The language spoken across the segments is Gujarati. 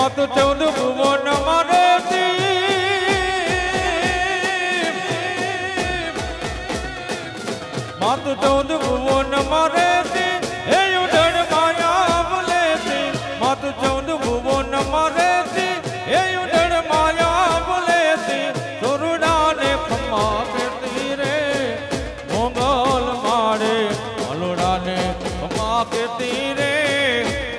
માતું 14 ભુવન મારે માતું 14 ભુવન મારે એ ઉડણ માયા બોલે માતું 14 ભુવન મારે એ ઉડણ માયા બોલે સોરડા ને ખમ્મા કરતી રે મોગલ માડે અલોડા ને ખમ્મા કરતી રે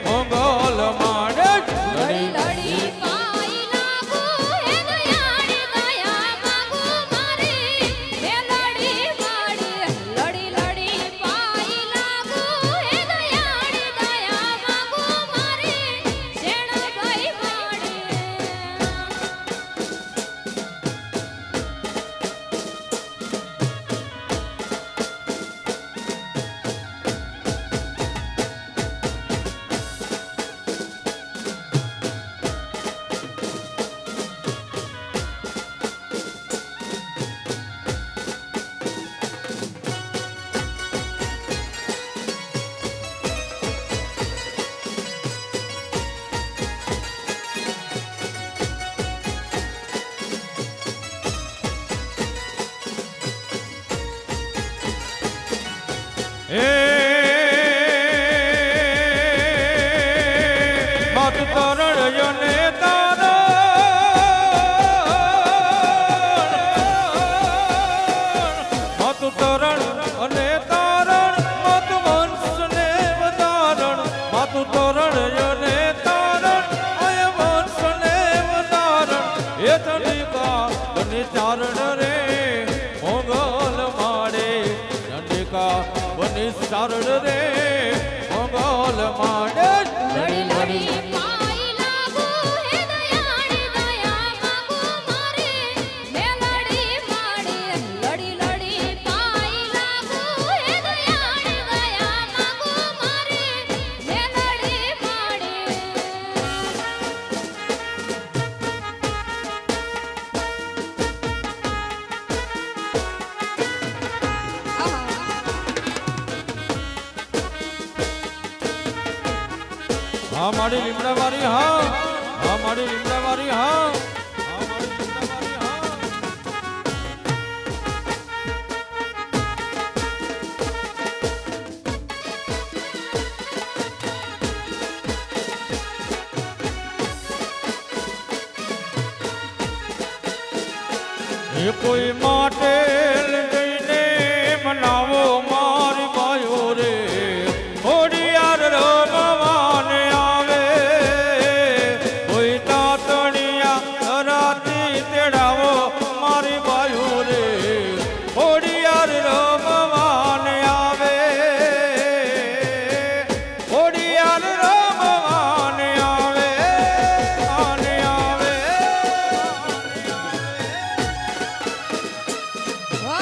મોગલ માડે લડી લડી પાઈ લાગુ હે દયાળી દયા માંગુ મારે હે લડી માડી લડી લડી પાઈ લાગુ હે દયાળી દયા માંગુ મારે શેણા ભાઈ માડી મત તરણ યોને તારણ મત તરણ અને તારણ મત વંશ ને વધારણ મત તરણ યોને તારણ અય વંશ ને વધારણ એ ચંડિકા બને ચારણ રે મોગલ માડે ચંડિકા બને ચારણ રે મોગલ માડે લડી લડી પાઈ લાગુ હે દયાળી દયા માંગુ મારે હે લડી માડી લડી લડી પાઈ લાગુ હે દયાળી દયા માંગુ મારે હે લડી માડી હા મારી લીમડા વાળી હા હા મારી લીમડા વાળી હા હા મારી લીમડા વાળી હા એ કોઈ માટે લઈને મનાવો મારી બાયો રે ઓડિયાર રમવાને આવે કોઈ તાતણિયા રાતી તેડાવો મારી બાયો રે ઓડિયાર રમવાને આવે ઓડિયાર રમવાને આવે આને આવે વાહ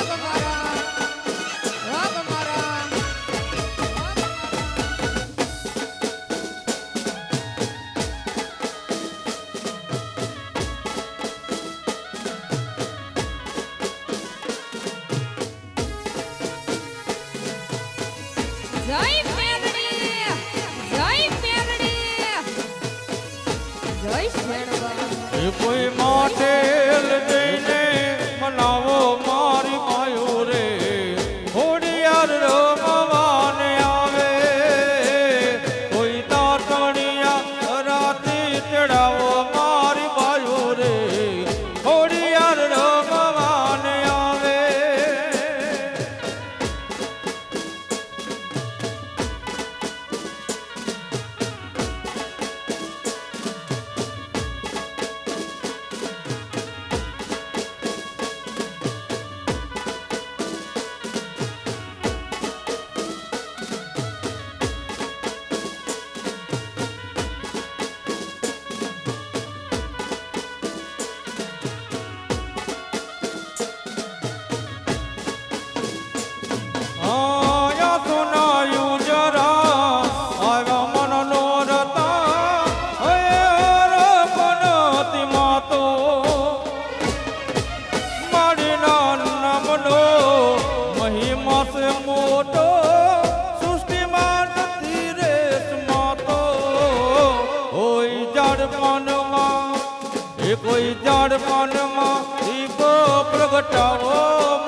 એ કોઈ ઝાડ પાનમાં દીપો પ્રગટાવો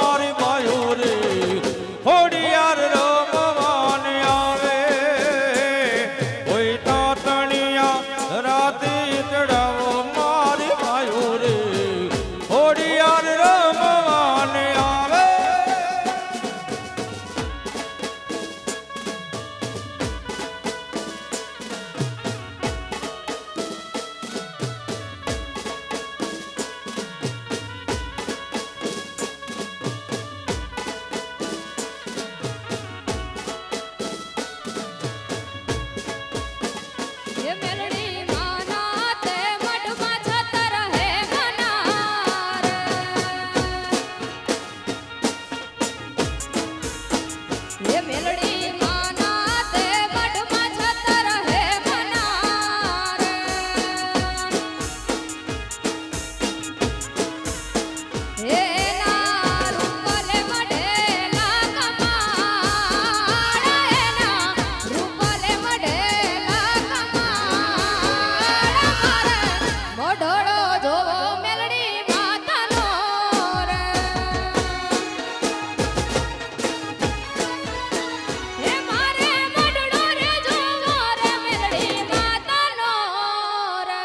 મારી માયો રે ખોડિયાર રમવાન આવે કોઈ તાતણિયા રાતે ચડાવો મારી માયો રે ખોડિયાર રમવાન આવે ये मेलडी माना ते मठમાં છતર હે મનાર ये मेलडी माना તે મઠમાં છતર હે મનાર હે ના રૂપલે મઢેલા કમાડ એના રૂપલે મઢેલા કમાડ મારે મોઢળો જોવો મેલડી માતાનો રે હે મારે મોઢળો રે જોવો રે મેલડી માતાનો રે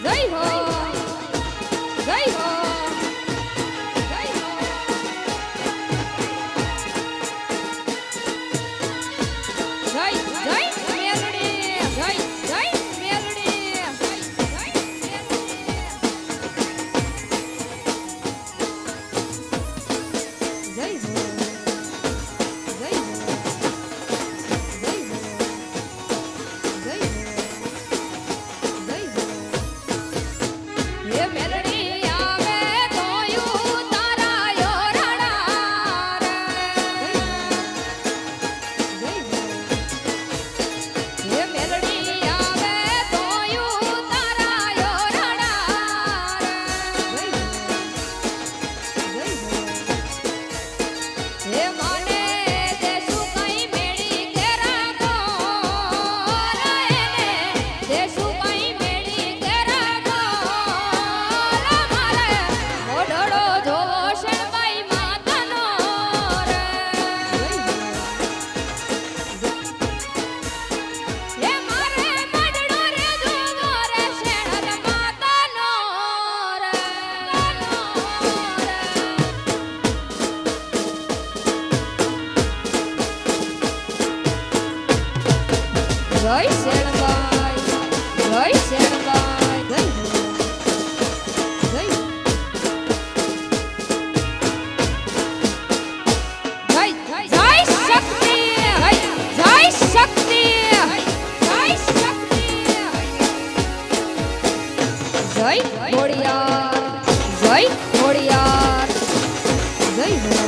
જય હો જય હો જય હો જય જય મેલડી જય જય મેલડી જય જય હો જય હો જય હો જય હો ये मेलडी आवे तोयू तारा यो रडार ये मेलडी आवे तोयू तारा यो रडार ये माने देशु कई मेड़ी केरा को એને દેશુ કઈ મેડી કેરા ગો મારે મોઢળો જોવો શેણબાઈ માતાનો રે હે મારે મોઢળો રે જોવો રે શેણર માતાનો રે જય શેણબાઈ જય શેણબાઈ જય હો જય જય જય શક્તિ જય શક્તિ જય શક્તિ જય ખોડિયાર જય ખોડિયાર જય હો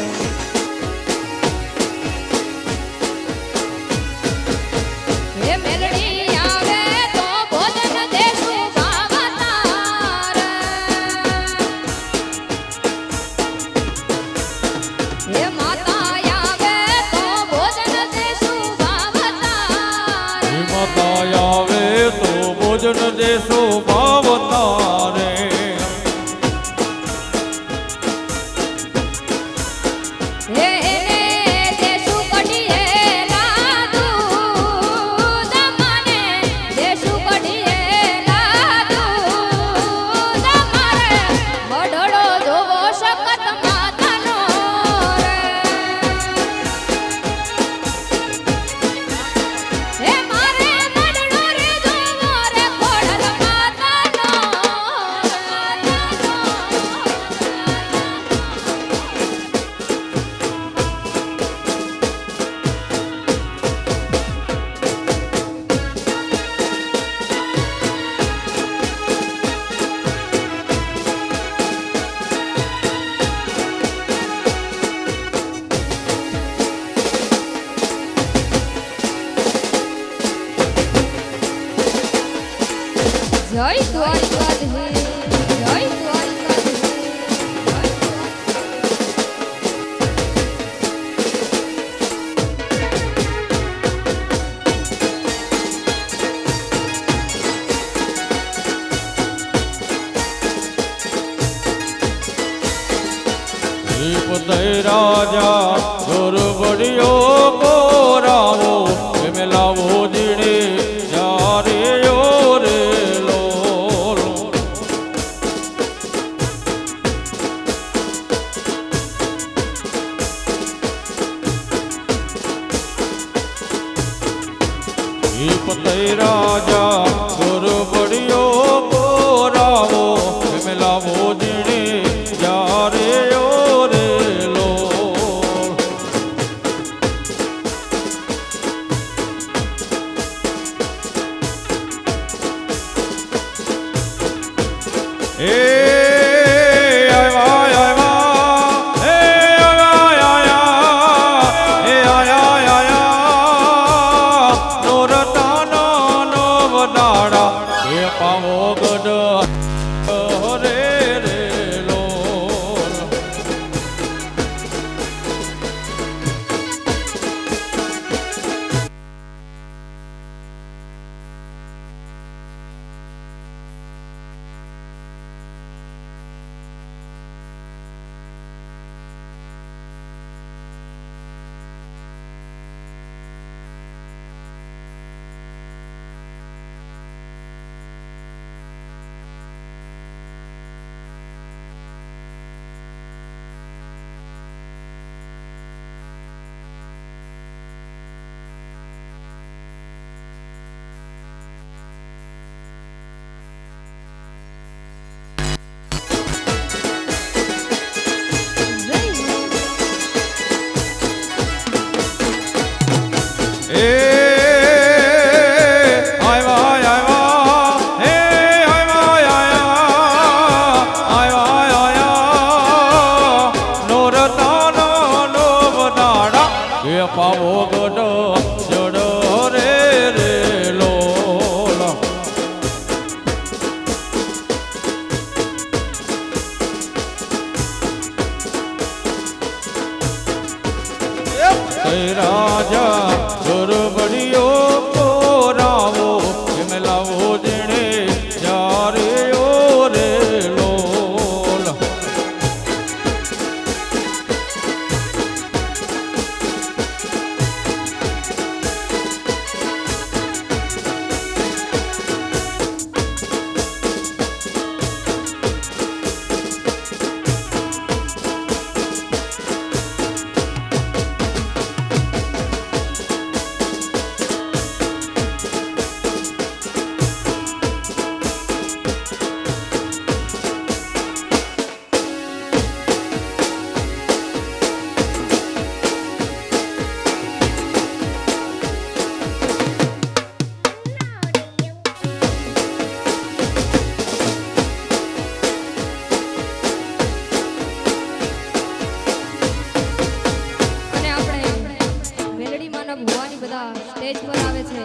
હે મેલડી આવે તો ભોજન દેશું ભાવતાર હે માતા આવે તો ભોજન દેશું ભાવતાર હે માતા આવે તો ભોજન દેશો ભાવતારે હે એને દેશું કઢીએ લાદુ દમાને દેશું કઢીએ લાદુ દમારે મોઢળો જોવો શકત માતાનો રે હે મારે મોઢળો રે જોવો રે ખોડલ માતાનો જય દ્વારકાધીશ જય દ્વારકાધીશ જય દ્વારકાધીશ રાજા ગુરબડિયો કોરાવો મેલાવો જીણે જારે રે લોલ પતય રાજા ગુરબડિયો કોરાવો મેલાવો જીણે જારે રે લોલ એ પાવો ગઢ રે રે લોલ પાવો ગઢ જડ રે રે લોલ રાજા ગુરબડિયો કોરાવો મેલાવો જીણે જારે રે લોલ સ્ટેજ પર આવે છે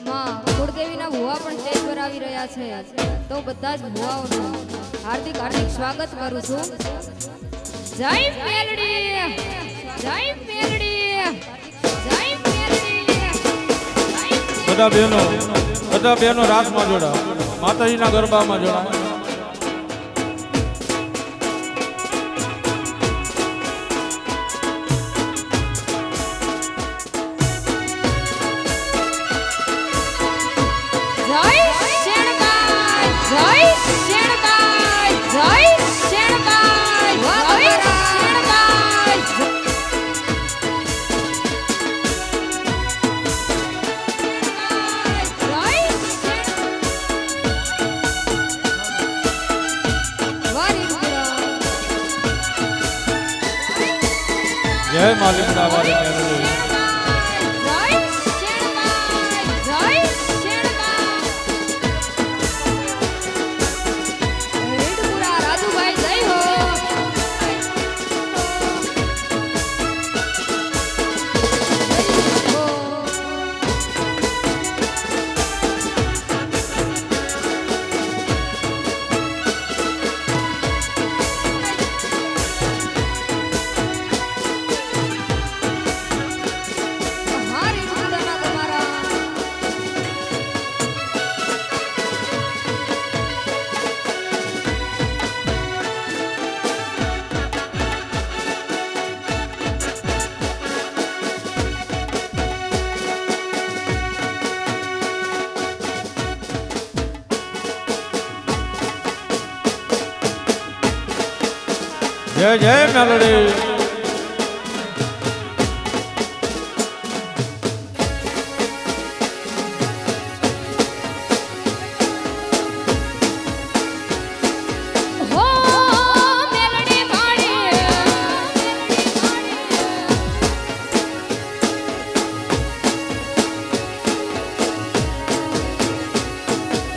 માં કુળદેવીના ભુવા પણ સ્ટેજ પર આવી રહ્યા છે તો બધા જ ભુવાઓનું હાર્દિક હાર્દિક સ્વાગત કરું છું જય મેલડી જય મેલડી જય મેલડી બધા બહેનો રાસમાં જોડા માતાજીના ગરબામાં જોડા જય માલિકા વાળી મેલડી જય જય મેલડી. હો મેલડી માડી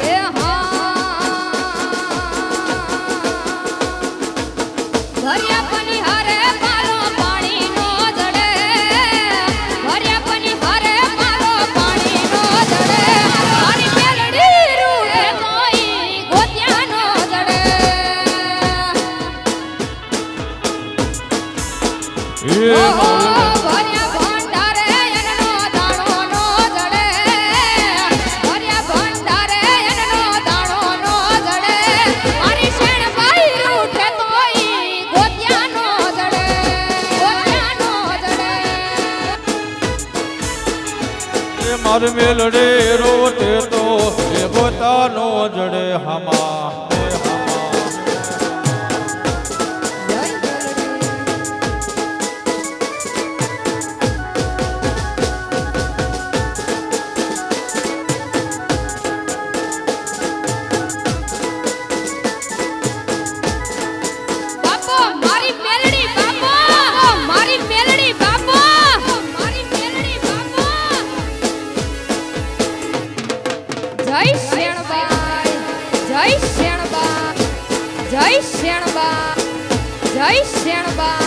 એ હા ભર્યા પની હારે પાલો પાણી નો જડે ભર્યા પની હારે પાલો પાણી નો જડે મારી મેલડી રૂહે કોઈ ગોત્યા નો જડે એ ભર્યા ભંડારે એનો દાણો નો જડે ભર્યા ભંડારે એનો દાણો નો જડે મારી શેણબાઈ રૂઠે તોય ગોત્યા નો જડે ગોત્યા નો જડે એ મારી મેલડી રોતે તો એ પોતાનો જડે હામા એ હામા. જય મેલડી બાપો મારી મેલડી બાપો મારી મેલડી બાપો મારી મેલડી બાપો જય શેણબાઈ જય શેણબા જય શેણબા જય શેણબા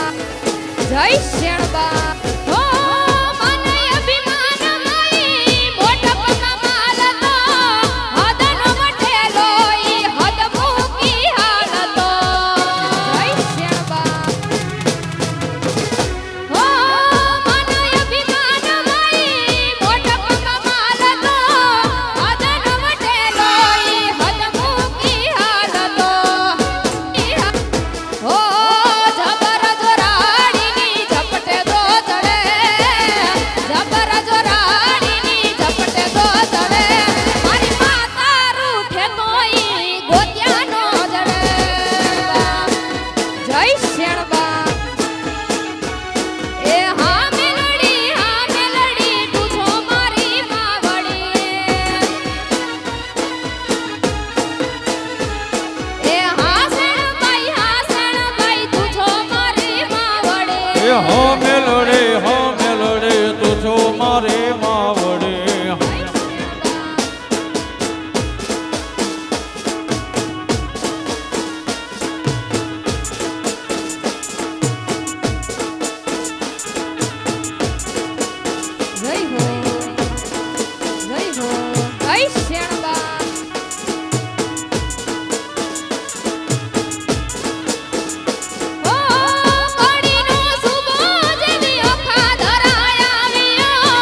જય શેણબા હો મને અભિમાન માઈ મોટપના માલતો હદનો મઠેલો ઈ હદ મૂકી હાલતો જય શેણબા હો મને અભિમાન માઈ મોટપના માલતો હદનો મઠેલો ઈ હદ મૂકી હાલતો હો જબર જોરાડીની ઝપટે દો ચડે જબર જોરાડીની ઝપટે દો ચડે મારી માતા રૂઠે તોય ગોત્યા નો જડે જય શેણબા એ હા મેલડી તું છો મારી માવડી એ હા શેણબાઈ તું છો મારી માવડી એ હો મેલડી તું છો મારી માવડી. જય હો જય શેણબા ઓ કડીનો સુબો જેવી ઓખા ધરાય આવ્યો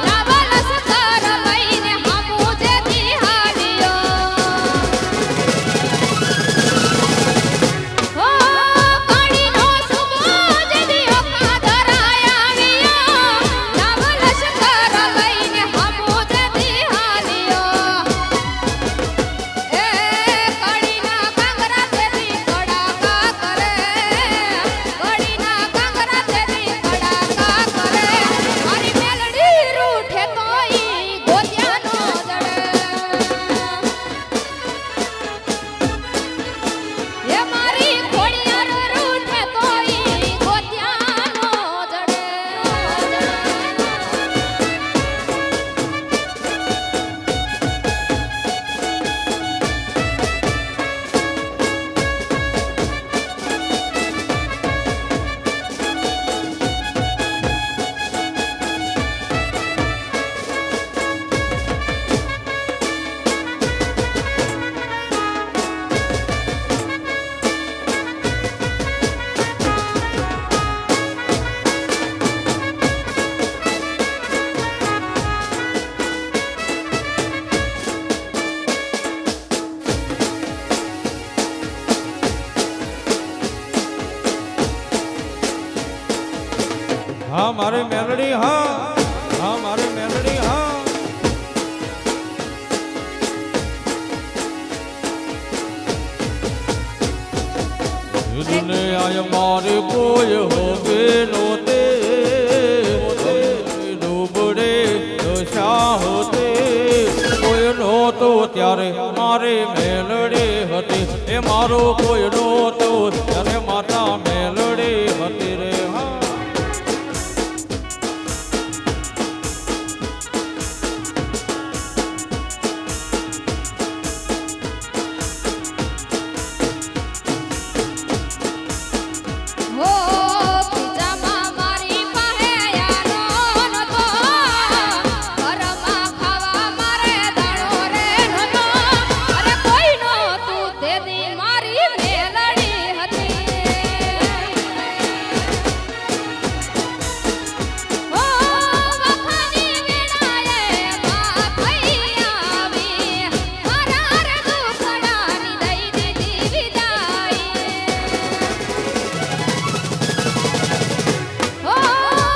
લાવલ સતર લઈને હામુ જેથી હાલ્યો ઓ કડીનો સુબો જેવી ઓખા ધરાય આવ્યો લાવલ સતર લઈને હામુ જેથી હાલ્યો એ કડીના કાંગરા તેરી કડાકા કરે કડીના કાંગરા તેરી કડાકા કરે મારી મેલડી રૂઠે તોય ગોત્યા નો જડે એ મારી ખોડિયાર રૂઠે તોય ગોત્યા નો જડે હા મારી મેલડી હા હા મારી મેલડી હા. દુનિયા મારે કોઈ હોવે નોતે ડૂબડે દશા હોતે કોઈ નહોતો ત્યારે મારે મેલડી હતી એ મારો કોઈ નહોતો ત્યારે માતા મેલડી હતી રે હા હો પિતામાં મારી પાસે યાનો નતો ઘરમાં ખાવા મારે દાણો રે નતો અરે કોઈ નહોતું તે દી મારી મેલડી હતી હો વખાની વેળાએ માં થઈ આવી મારા રે દુખડાની દઈ દીધી વિદાઈ હો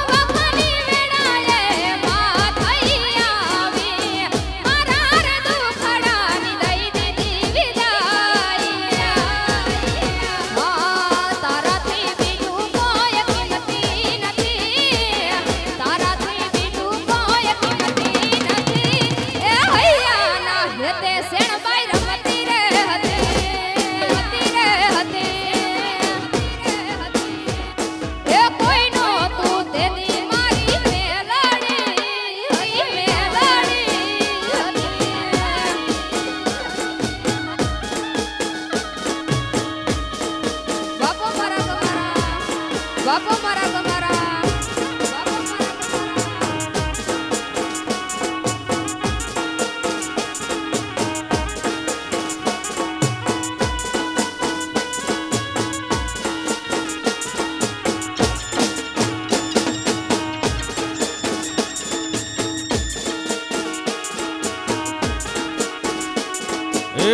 વખાની વેળાએ માં થઈ આવી મારા રે દુખડાની દઈ દીધી વિદાઈ હા તારાથી બીજું કોઈ કિંમતી નથી તારાથી બીજું કોઈ કિંમતી નથી એ હૈયાના હેતે શેણબાઈ રમતી રે હતી એ કોઈ નહોતું તેની મારી મેલડી હતી બાપો મારા ગમારા બાપો મારા ગમારા બાપો મારા ગમારા એ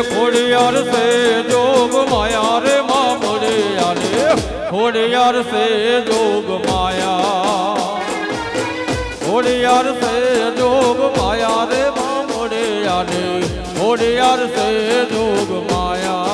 ખોડિયાર સે જોગ માયા રે મામડે રે ખોડિયાર સે જોગ માયા ખોડિયાર સે જોગ માયા રે મામડે રે ખોડિયાર સે જોગ માયા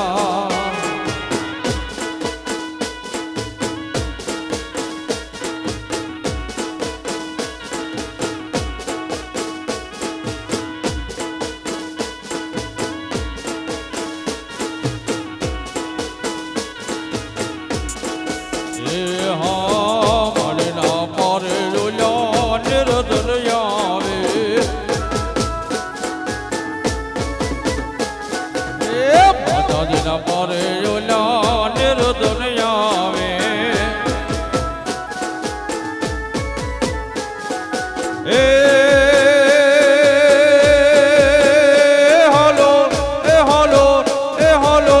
એ હા મળના પારે રોલા નિરધન આવે એ માતાજીના પારે રોલા નિરધન આવે એ હાલો એ હાલો એ હાલો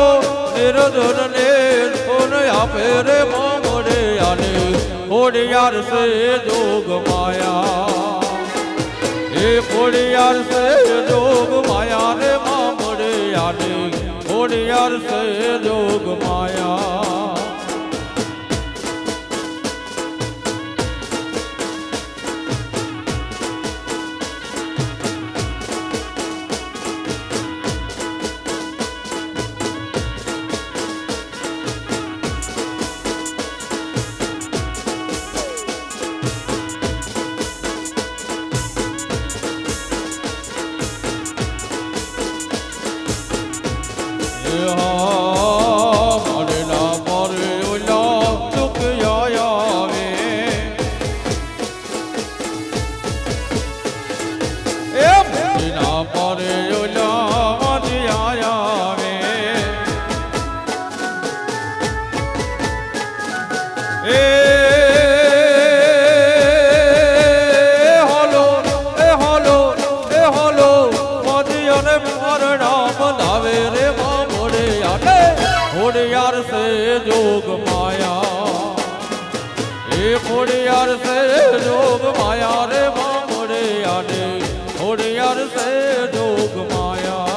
નિરધન ને સોન આપે રે મામડે આને ખોડિયાર સે જોગ માયા એ ખોડિયાર સે જોગ માયા રે મામડે આને ખોડિયાર સે જોગ માયા મળના પારે ઓલા દુઃખ આવે એ મળના પારે ઓલા આવે એ હાલો એ હાલો એ હાલો મદિયાને મરણા બનાવે રે ખોડિયાર સે જોગ માયા એ ખોડિયાર સે જોગ માયા રે મામડે આને ખોડિયાર સે જોગ માયા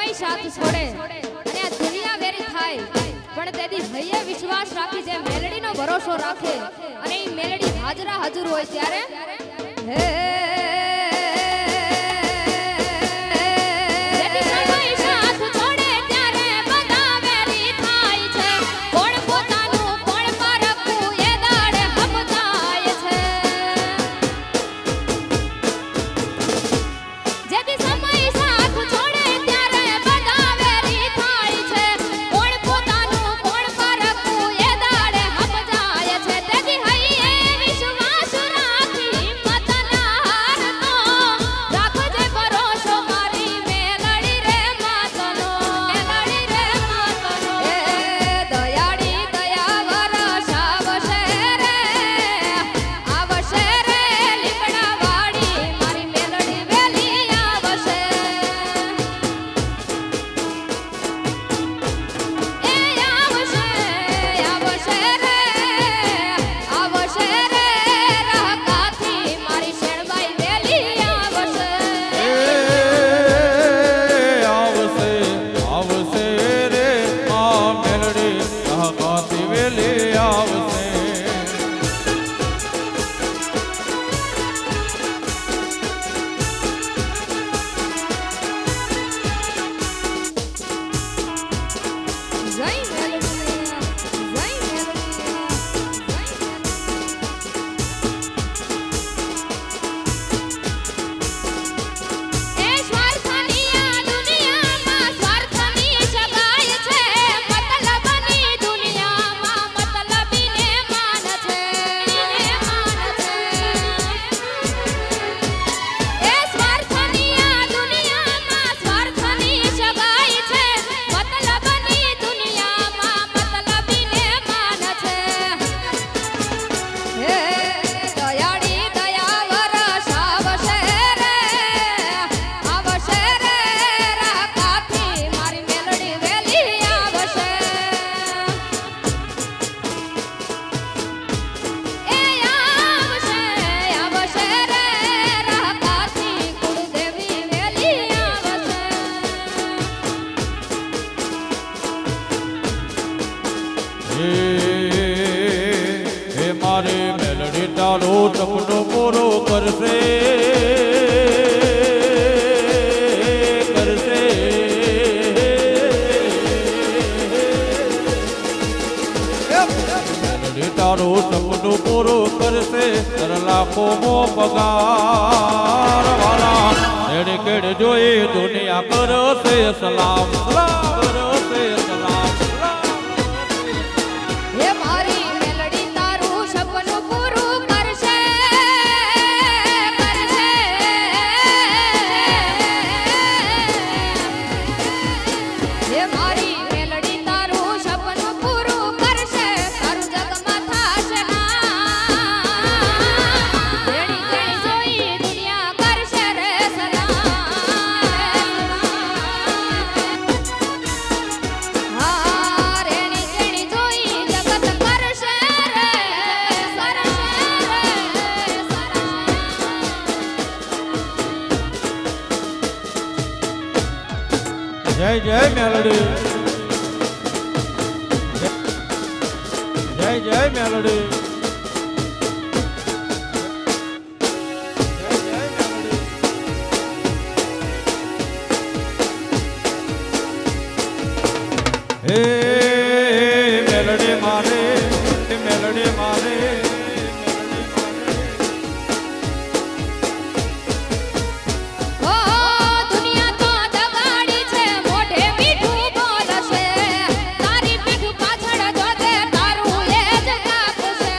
સમય સાથ છોડે અને આ દુનિયા વેરી થાય પણ તેથી હૈયે વિશ્વાસ રાખી જે મેલડીનો ભરોસો રાખે અને એ મેલડી હાજરા હાજર હોય ત્યારે હે હે મારે મેલડી તારો સપનો પૂરો કરશે મેલડી તારો સપનો પૂરો કરશે લાખો મો પગાર વાળા એડી કેડ જોઈ દુનિયા કરશે સલામ કરશે સલામ જય જય મેલડી જય જય મેલડી હે મેલડી મારે મેલડી મારે તારી પીઠ પાછળ જોતે તારું એ જ કાપશે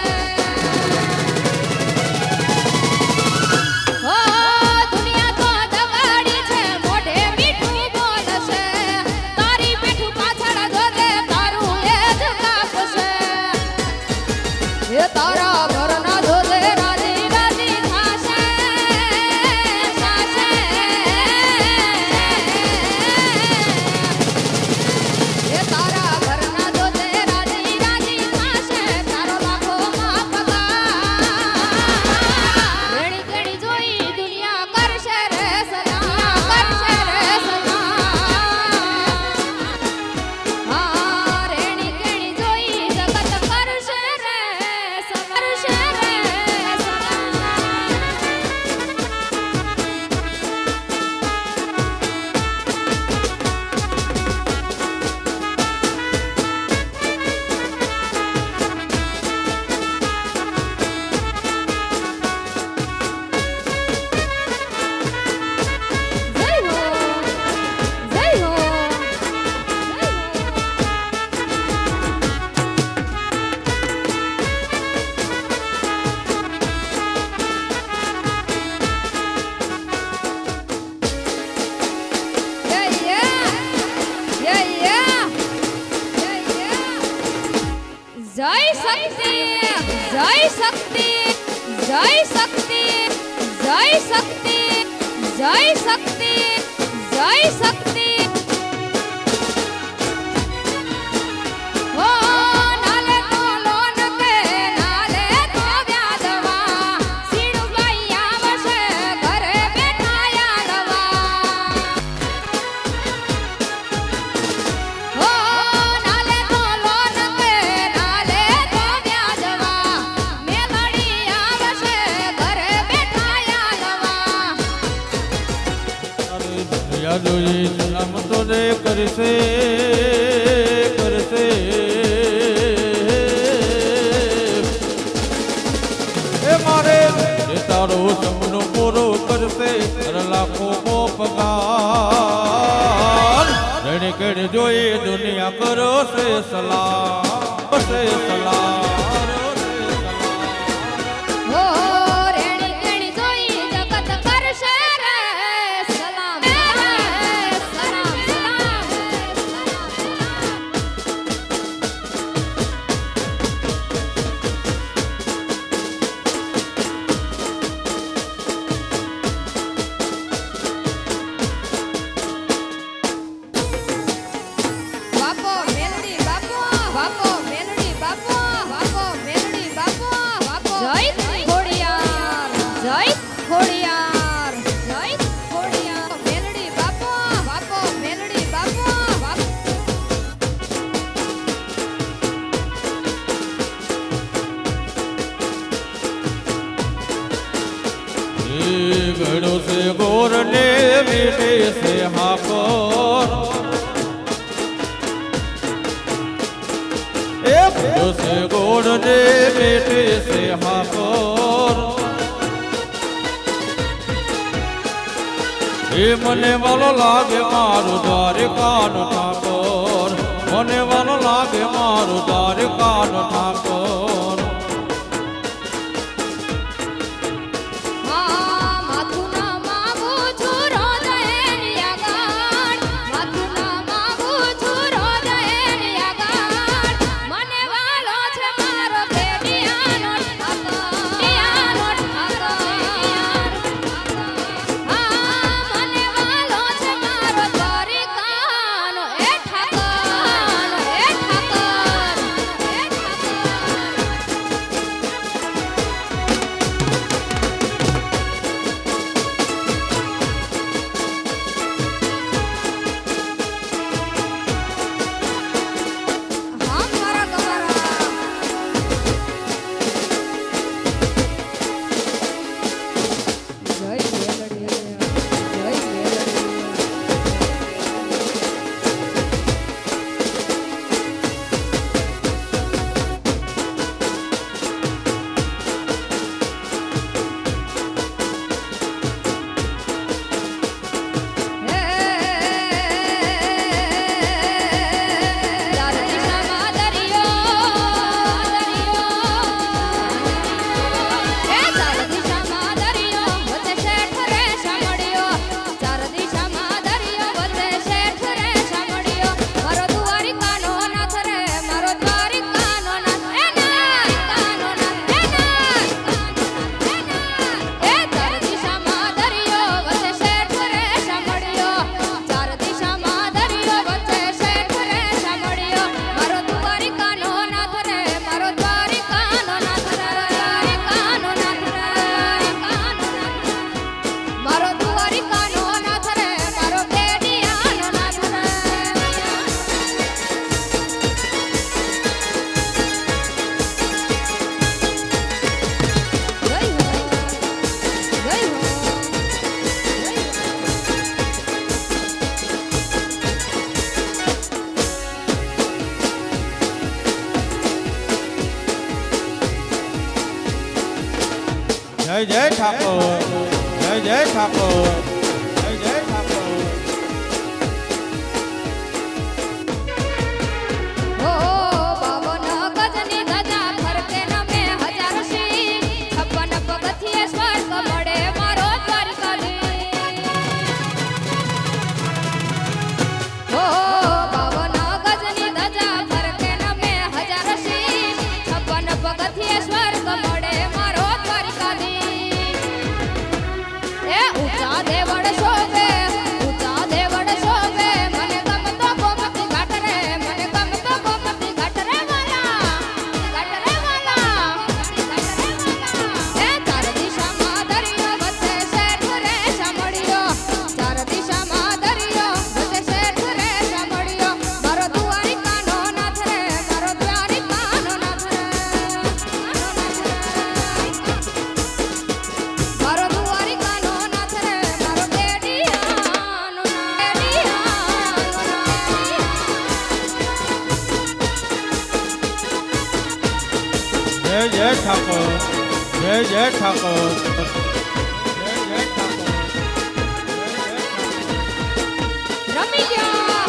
શક્તિ જય શક્તિ જય શક્તિ જય શક્તિ જય શક્તિ જય શક્તિ હો નાલે તો લોન કે નાલે તો વ્યાજવા સીણુભાઈ આવશે ઘરે બેઠા યાડવા હો નાલે તો લોન કે નાલે તો વ્યાજવા મેલડી આવશે ઘરે બેઠા યાડવા દુનિયા જોઈ સલામ તો દે કરશે કરશે એ મારે જે તારો સપનું પૂરું કરશે અરે લાખો કો પગાર રેણે કેણે જોઈ દુનિયા કરો છે સલામ છે સલામ હો રેણી કેણી જોઈ જગત કરશે રે સલામ સલામ સલામ બાપો મેલડી બાપો બાપો મેલડી બાપો બાપો મેલડી બાપો બાપો જય ખોડિયાર જય ખોડિયાર જય ખોડિયાર મેલડી બાપો બાપો મેલડી બાપો બાપો ઘડો છે ગોર ને મીઠે છે હાકોર એ ઘડો છે ગોર ને મીઠે છે હાકોર એ મને વાલો લાગે મારું દ્વારકાનો ઠાકોર મને વાલો લાગે મારું દ્વારકાનો ઠાકોર હા માથું ના માગું છું રોદયની આગળ માથું ના માગું છું રોદયની આગળ મને વાલો છે મારો પેડિયાનો ઠાકોર હા મને વાલો છે મારો દ્વારિકાનો એ ઠાકોર એ ઠાકોર એ ઠાકોર હા મારા ગવારા જય મેલડી જય મેલડી ચાર દિશામાં દરિયો હે ચાર દિશામાં દરિયો વચ્ચે શેઠ રે સાંભળ્યો ચાર દિશામાં દરિયો વચ્ચે શેઠ રે સાંભળ્યો મારો દ્વારિકાનો નાથ રે મારો દ્વારિકાનો નાથ એ દ્વારિકાનો નાથ એ ચાર દિશામાં દરિયો વચ્ચે શેઠ રે સાંભળ્યો ચાર દિશામાં દરિયો વચ્ચે શેઠ રે સાંભળ્યો મારો દ્વારિકાનો નાથ રે મારો દ્વારિકાનો નાથ રે દ્વારિકાનો નાથ રે મારો દ્વારિકાનો નાથ રે મારો પેડિયાનો નાથ રે જય હો જય હો જય જય ઠાકોર જય જય ઠાકોર જય જય ઠાકોર ઓ 52 ગજની ધજા ફરકે નમે હજાર સિંહ 56 પગથિયે સ્વર્ગ મળે મારો દ્વારકાધીશ ઓ 52 ગજની ધજા ફરકે નમે હજાર સિંહ 56 ઠાકોર જય જય ઠાકોર જય જય ઠાકોર રમી ગયા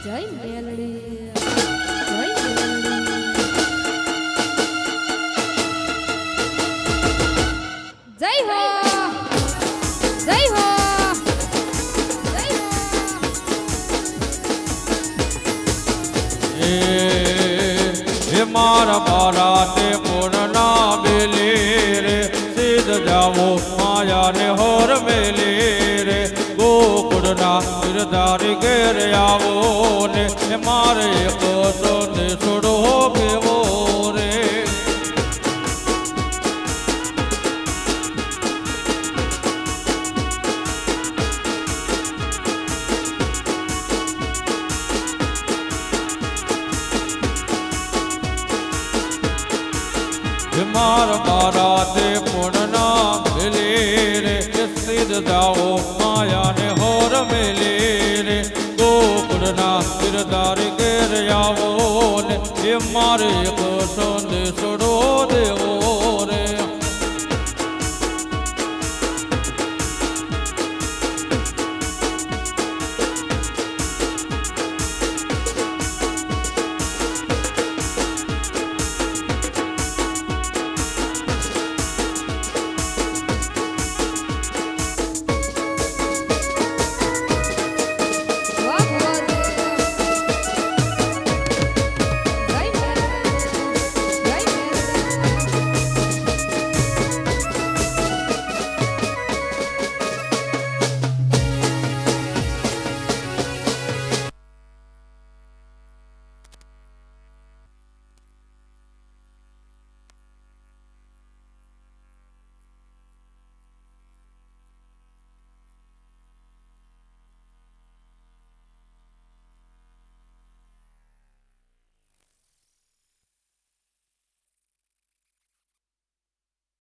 જય મેલડી જય મેલડી જય હો જય હો જય હો હે મારા બારા તે પૂર્ણા બેલે રે સીધ જાવો માયા ને હોર મેલે રે ગોકુળના ગિરધારી ઘેર આવો ને હે મારે એક સોને છોડો કેવો રે મારા બારા તે પૂર્ણા બેલે રે સીધ જાઓ માયા ને હોર મેલે રે ગોકુળના ગિરધારી ઘેર આવો ને એ મારે એક સંદેશડો દેવો